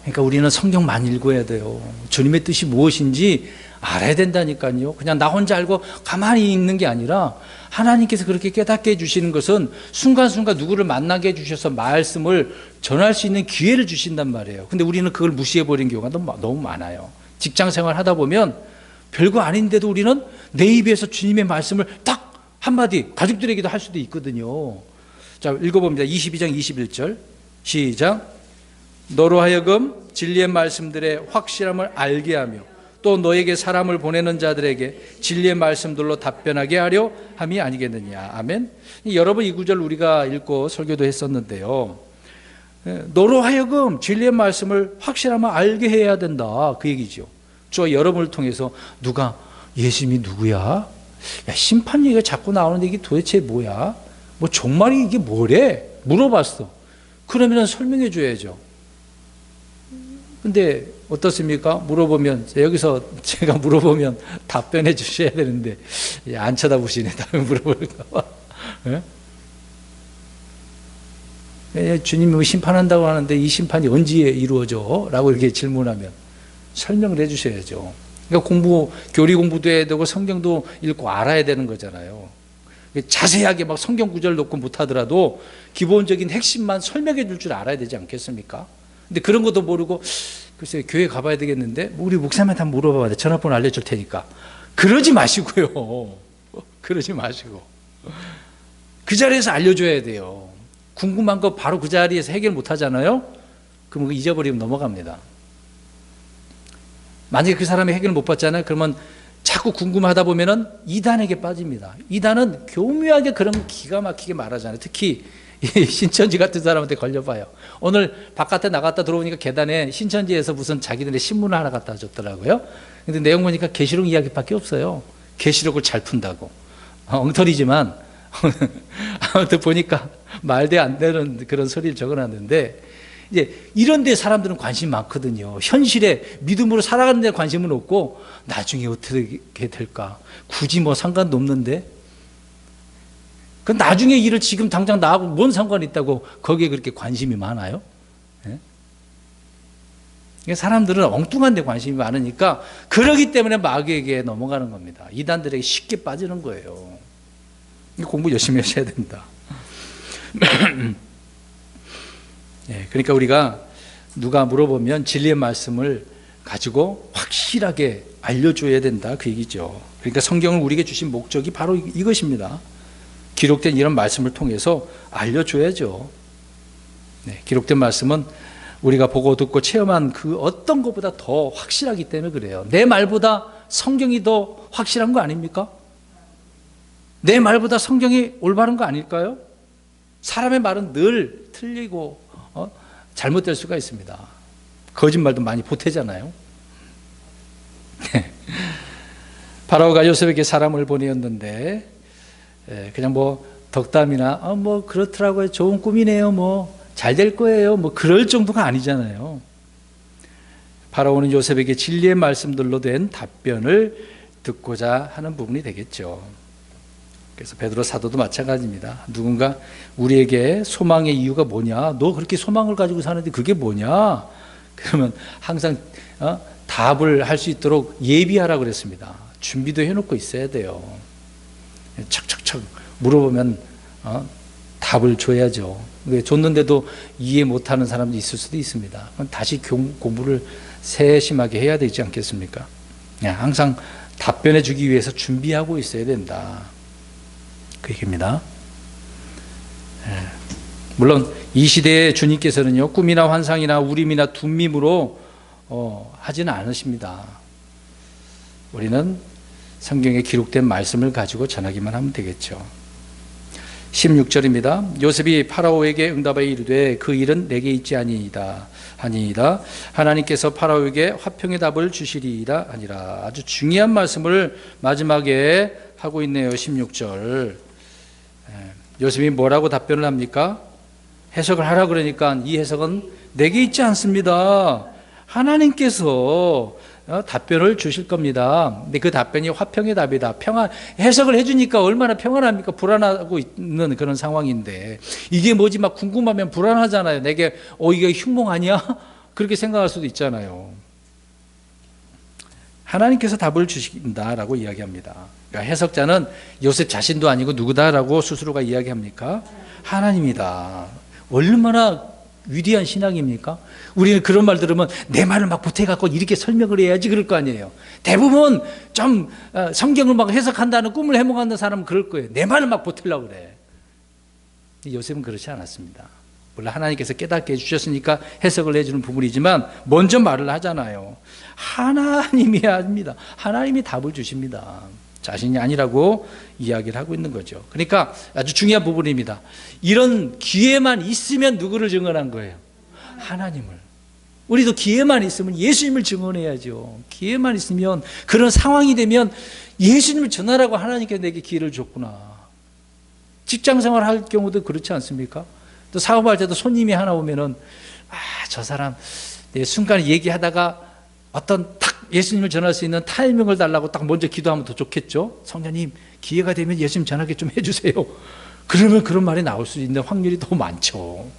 그러니까 우리는 성경 많이 읽어야 돼요. 주님의 뜻이 무엇인지 알아야 된다니까요. 그냥 나 혼자 알고 가만히 있는 게 아니라 하나님께서 그렇게 깨닫게 해주시는 것은 순간순간 누구를 만나게 해주셔서 말씀을 전할 수 있는 기회를 주신단 말이에요. 근데 우리는 그걸 무시해버린 경우가 너무 많아요. 직장생활 하다 보면 별거 아닌데도 우리는 내 입에서 주님의 말씀을 딱 한마디 가족들에게도 할 수도 있거든요. 자, 읽어봅니다. 22장 21절 시작. 너로 하여금 진리의 말씀들의 확실함을 알게 하며 또 너에게 사람을 보내는 자들에게 진리의 말씀들로 답변하게 하려 함이 아니겠느냐. 아멘. 여러분, 이 구절 우리가 읽고 설교도 했었는데요. 너로 하여금 진리의 말씀을 확실함을 알게 해야 된다, 그 얘기죠. 저 여러분을 통해서 누가 예수님이 누구야? 야, 심판 얘기가 자꾸 나오는데 이게 도대체 뭐야? 뭐 종말이 이게 뭐래? 물어봤어. 그러면 설명해 줘야죠. 근데 어떻습니까? 물어보면, 여기서 제가 물어보면 답변해 주셔야 되는데 안 쳐다보시네. 다음에 물어볼까 봐. 주님이 심판한다고 하는데 이 심판이 언제 이루어져? 라고 이렇게 질문하면 설명을 해 주셔야죠. 그러니까 교리 공부도 해야 되고 성경도 읽고 알아야 되는 거잖아요. 자세하게 막 성경 구절 놓고 못하더라도 기본적인 핵심만 설명해 줄 줄 알아야 되지 않겠습니까? 근데 그런 것도 모르고 글쎄 교회 가봐야 되겠는데 우리 목사님한테 한번 물어봐야 돼. 전화번호 알려줄 테니까. 그러지 마시고요. 그러지 마시고 그 자리에서 알려줘야 돼요. 궁금한 거 바로 그 자리에서 해결 못하잖아요. 그럼 잊어버리면 넘어갑니다. 만약에 그 사람이 해결 못 받잖아요. 그러면 자꾸 궁금하다 보면은 이단에게 빠집니다. 이단은 교묘하게 그런 기가 막히게 말하잖아요. 특히 신천지 같은 사람한테 걸려봐요. 오늘 바깥에 나갔다 들어오니까 계단에 신천지에서 무슨 자기들의 신문을 하나 갖다 줬더라고요. 근데 내용 보니까 계시록 이야기밖에 없어요. 계시록을 잘 푼다고. 엉터리지만 아무튼 보니까 말도 안 되는 그런 소리를 적어놨는데, 이제 이런 데 사람들은 관심이 많거든요. 현실에 믿음으로 살아가는 데 관심은 없고 나중에 어떻게 될까 굳이 뭐 상관도 없는데, 그 나중에 일을 지금 당장 나하고 뭔 상관이 있다고 거기에 그렇게 관심이 많아요? 예? 사람들은 엉뚱한 데 관심이 많으니까 그러기 때문에 마귀에게 넘어가는 겁니다. 이단들에게 쉽게 빠지는 거예요. 공부 열심히 하셔야 된다. 예, 그러니까 우리가 누가 물어보면 진리의 말씀을 가지고 확실하게 알려줘야 된다, 그 얘기죠. 그러니까 성경을 우리에게 주신 목적이 바로 이것입니다. 기록된 이런 말씀을 통해서 알려줘야죠. 네, 기록된 말씀은 우리가 보고 듣고 체험한 그 어떤 것보다 더 확실하기 때문에 그래요. 내 말보다 성경이 더 확실한 거 아닙니까? 내 말보다 성경이 올바른 거 아닐까요? 사람의 말은 늘 틀리고 잘못될 수가 있습니다. 거짓말도 많이 보태잖아요. 파라오가 요셉에게 사람을 보내었는데 그냥 뭐 덕담이나 뭐 그렇더라고요. 좋은 꿈이네요. 뭐 잘 될 거예요. 뭐 그럴 정도가 아니잖아요. 파라오는 요셉에게 진리의 말씀들로 된 답변을 듣고자 하는 부분이 되겠죠. 그래서 베드로 사도도 마찬가지입니다. 누군가 우리에게 소망의 이유가 뭐냐? 너 그렇게 소망을 가지고 사는데 그게 뭐냐? 그러면 항상 답을 할 수 있도록 예비하라고 그랬습니다. 준비도 해놓고 있어야 돼요. 척척척 물어보면 답을 줘야죠. 줬는데도 이해 못하는 사람도 있을 수도 있습니다. 다시 공부를 세심하게 해야 되지 않겠습니까? 항상 답변해 주기 위해서 준비하고 있어야 된다. 그 얘기입니다. 물론 이 시대에 주님께서는요, 꿈이나 환상이나 우림이나 둠밈으로 하지는 않으십니다. 우리는 성경에 기록된 말씀을 가지고 전하기만 하면 되겠죠. 16절입니다. 요셉이 파라오에게 응답하여 이르되 그 일은 내게 있지 아니이다 하니이다. 하나님께서 파라오에게 화평의 답을 주시리이다 아니라. 아주 중요한 말씀을 마지막에 하고 있네요. 16절. 요셉이 뭐라고 답변을 합니까? 해석을 하라 그러니까 이 해석은 내게 있지 않습니다. 하나님께서 답변을 주실 겁니다. 근데 그 답변이 화평의 답이다. 평안, 해석을 해주니까 얼마나 평안합니까? 불안하고 있는 그런 상황인데 이게 뭐지 막 궁금하면 불안하잖아요. 내게 이게 흉몽 아니야? 그렇게 생각할 수도 있잖아요. 하나님께서 답을 주신다라고 이야기합니다. 그러니까 해석자는 요셉 자신도 아니고 누구다라고 스스로가 이야기합니까? 하나님이다. 얼마나 위대한 신앙입니까? 우리는 그런 말 들으면 내 말을 막 보태갖고 이렇게 설명을 해야지 그럴 거 아니에요. 대부분 좀 성경을 막 해석한다는 꿈을 해몽하는 사람은 그럴 거예요. 내 말을 막 보태려고 그래. 요셉은 그렇지 않았습니다. 물론 하나님께서 깨닫게 해주셨으니까 해석을 해주는 부분이지만 먼저 말을 하잖아요. 하나님이 합니다. 하나님이 답을 주십니다. 자신이 아니라고 이야기를 하고 있는 거죠. 그러니까 아주 중요한 부분입니다. 이런 기회만 있으면 누구를 증언한 거예요? 하나님을. 우리도 기회만 있으면 예수님을 증언해야죠. 기회만 있으면 그런 상황이 되면 예수님을 전하라고 하나님께 내게 기회를 줬구나. 직장생활 할 경우도 그렇지 않습니까? 또 사업할 때도 손님이 하나 오면은 저 사람 순간에 얘기하다가 어떤 탁 예수님을 전할 수 있는 타이밍을 달라고 딱 먼저 기도하면 더 좋겠죠. 성령님 기회가 되면 예수님 전하게 좀 해주세요. 그러면 그런 말이 나올 수 있는 확률이 더 많죠.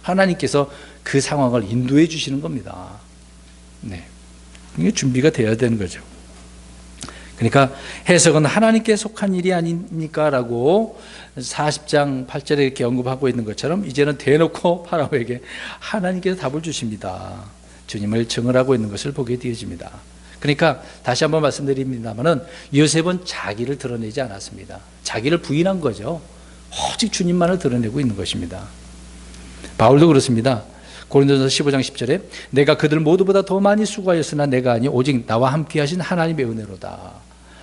하나님께서 그 상황을 인도해 주시는 겁니다. 네, 이게 준비가 되어야 되는 거죠. 그러니까 해석은 하나님께 속한 일이 아닙니까? 라고 40장 8절에 이렇게 언급하고 있는 것처럼 이제는 대놓고 파라오에게 하나님께서 답을 주십니다. 주님을 증언하고 있는 것을 보게 되어집니다. 그러니까 다시 한번 말씀드립니다만은 요셉은 자기를 드러내지 않았습니다. 자기를 부인한 거죠. 오직 주님만을 드러내고 있는 것입니다. 바울도 그렇습니다. 고린도전서 15장 10절에 내가 그들 모두보다 더 많이 수고하였으나 내가 아니 오직 나와 함께 하신 하나님의 은혜로다.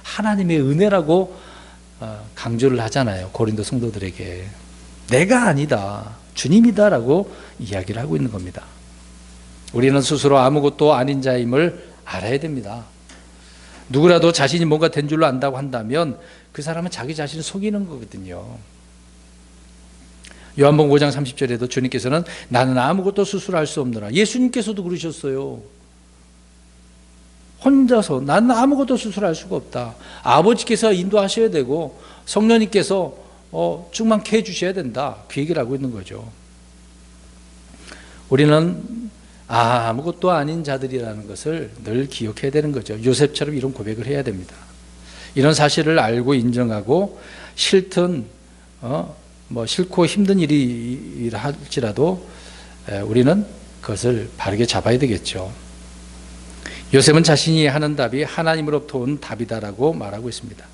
하나님의 은혜라고 강조를 하잖아요. 고린도 성도들에게. 내가 아니다. 주님이다라고 이야기를 하고 있는 겁니다. 우리는 스스로 아무것도 아닌 자임을 알아야 됩니다. 누구라도 자신이 뭔가 된 줄로 안다고 한다면 그 사람은 자기 자신을 속이는 거거든요. 요한복음 5장 30절에도 주님께서는 나는 아무것도 스스로 할 수 없노라. 예수님께서도 그러셨어요. 혼자서 나는 아무것도 스스로 할 수가 없다. 아버지께서 인도하셔야 되고 성령님께서 충만케 해주셔야 된다. 그 얘기를 하고 있는 거죠. 우리는 아무것도 아닌 자들이라는 것을 늘 기억해야 되는 거죠. 요셉처럼 이런 고백을 해야 됩니다. 이런 사실을 알고 인정하고 싫든 싫고 힘든 일이라 할지라도 우리는 그것을 바르게 잡아야 되겠죠. 요셉은 자신이 하는 답이 하나님으로부터 온 답이다라고 말하고 있습니다.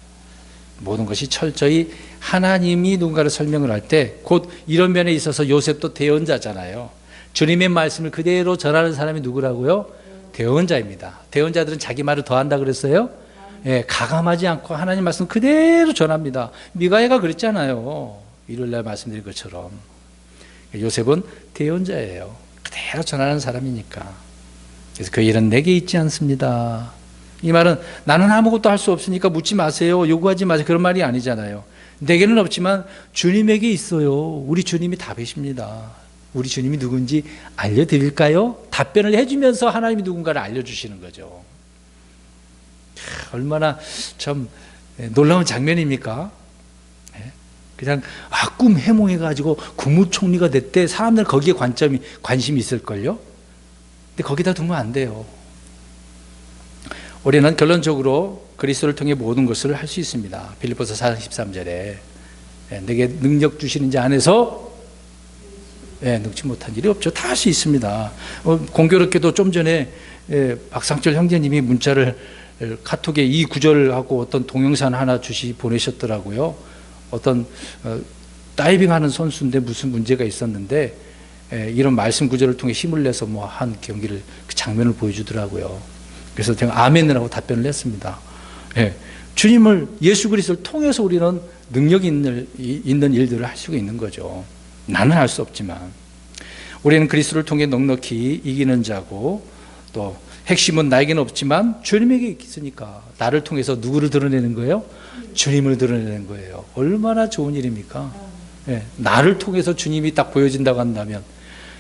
모든 것이 철저히 하나님이 누군가를 설명을 할 때 곧 이런 면에 있어서 요셉도 대언자잖아요. 주님의 말씀을 그대로 전하는 사람이 누구라고요? 대언자입니다. 대언자들은 자기 말을 더한다 그랬어요? 예, 가감하지 않고 하나님 말씀 그대로 전합니다. 미가야가 그랬잖아요. 일요일날 말씀드린 것처럼. 요셉은 대언자예요. 그대로 전하는 사람이니까. 그래서 그 일은 내게 있지 않습니다. 이 말은 나는 아무것도 할 수 없으니까 묻지 마세요. 요구하지 마세요. 그런 말이 아니잖아요. 내게는 없지만 주님에게 있어요. 우리 주님이 답이십니다. 우리 주님이 누군지 알려드릴까요? 답변을 해주면서 하나님이 누군가를 알려주시는 거죠. 얼마나 참 놀라운 장면입니까? 그냥 꿈 해몽해가지고 국무총리가 됐대. 사람들 거기에 관심이 있을걸요? 근데 거기다 두면 안 돼요. 우리는 결론적으로 그리스도를 통해 모든 것을 할 수 있습니다. 빌립보서 4장 13절에 내게 능력 주시는 자 안에서 능치 못한 일이 없죠. 다 할 수 있습니다. 공교롭게도 좀 전에 박상철 형제님이 문자를 카톡에 이 구절하고 어떤 동영상 하나 보내셨더라고요. 어떤 다이빙하는 선수인데 무슨 문제가 있었는데 이런 말씀 구절을 통해 힘을 내서 한 경기를 그 장면을 보여주더라고요. 그래서 제가 아멘을 하고 답변을 했습니다. 주님을 예수 그리스도를 통해서 우리는 능력 있는 일들을 할 수가 있는 거죠. 나는 할 수 없지만 우리는 그리스도를 통해 넉넉히 이기는 자고 또 핵심은 나에게는 없지만 주님에게 있으니까 나를 통해서 누구를 드러내는 거예요? 주님을 드러내는 거예요. 얼마나 좋은 일입니까? 나를 통해서 주님이 딱 보여진다고 한다면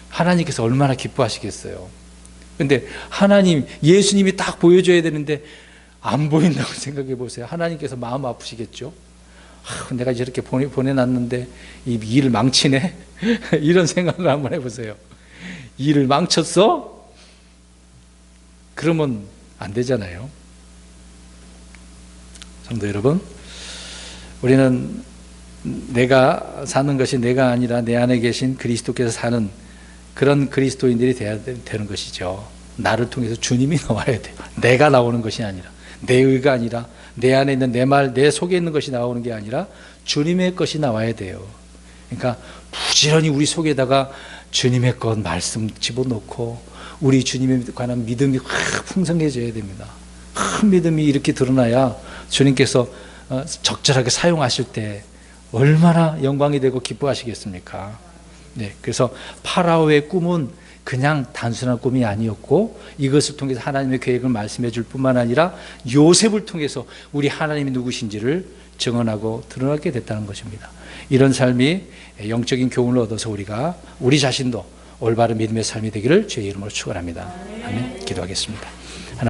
하나님께서 얼마나 기뻐하시겠어요. 근데 예수님이 딱 보여줘야 되는데 안 보인다고 생각해 보세요. 하나님께서 마음 아프시겠죠? 내가 이렇게 보내놨는데 이 일을 망치네? 이런 생각을 한번 해보세요. 일을 망쳤어? 그러면 안 되잖아요. 성도 여러분, 우리는 내가 사는 것이 내가 아니라 내 안에 계신 그리스도께서 사는 그런 그리스도인들이 되어야 되는 것이죠. 나를 통해서 주님이 나와야 돼요. 내가 나오는 것이 아니라, 내 의가 아니라, 내 안에 있는 내 말, 내 속에 있는 것이 나오는 게 아니라 주님의 것이 나와야 돼요. 그러니까 부지런히 우리 속에다가 주님의 것 말씀 집어넣고 우리 주님에 관한 믿음이 확 풍성해져야 됩니다. 큰 믿음이 이렇게 드러나야 주님께서 적절하게 사용하실 때 얼마나 영광이 되고 기뻐하시겠습니까? 그래서 파라오의 꿈은 그냥 단순한 꿈이 아니었고 이것을 통해서 하나님의 계획을 말씀해 줄 뿐만 아니라 요셉을 통해서 우리 하나님이 누구신지를 증언하고 드러나게 됐다는 것입니다. 이런 삶이 영적인 교훈을 얻어서 우리 자신도 올바른 믿음의 삶이 되기를 주의 이름으로 축원합니다. 아멘. 기도하겠습니다.